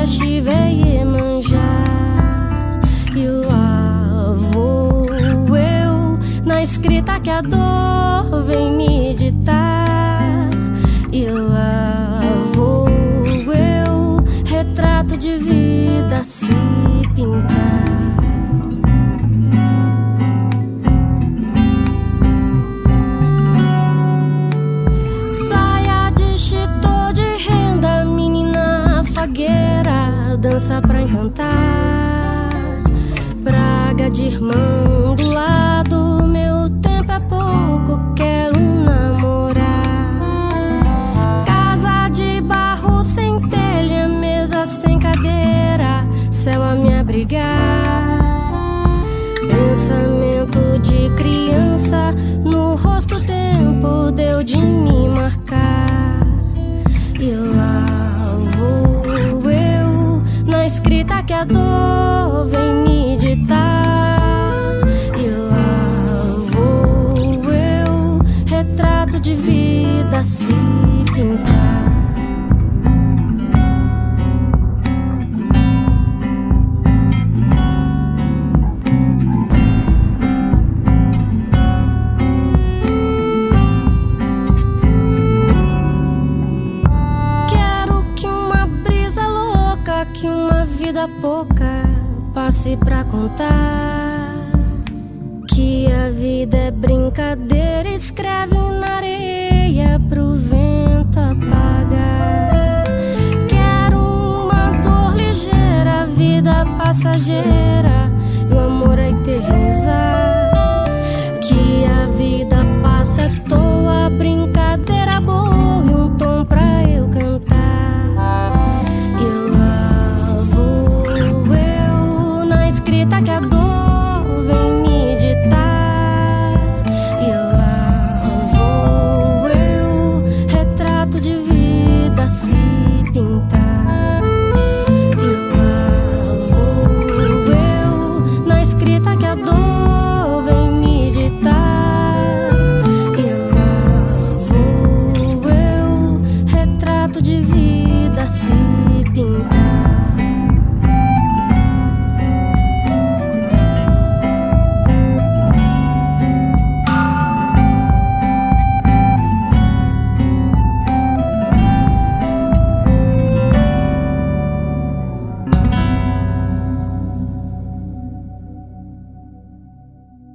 Chive e Iemanjá. E lá vou eu, na escrita que a dor vem me ditar. E lá vou eu, retrato de vida se pintar. Saia de chitô de renda, menina fagueira, dança pra encantar. Praga de irmão do lado, meu tempo é pouco, quero namorar. Casa de barro sem telha, mesa sem cadeira, céu a me abrigar. Pensamento de criança, no rosto o tempo deu de me marcar. E lá vou eu, na escrita que a dor vem me ditar. E lá vou eu, retrato de vida se pintar. Que uma vida pouca passe pra contar. Que a vida é brincadeira, escreve na areia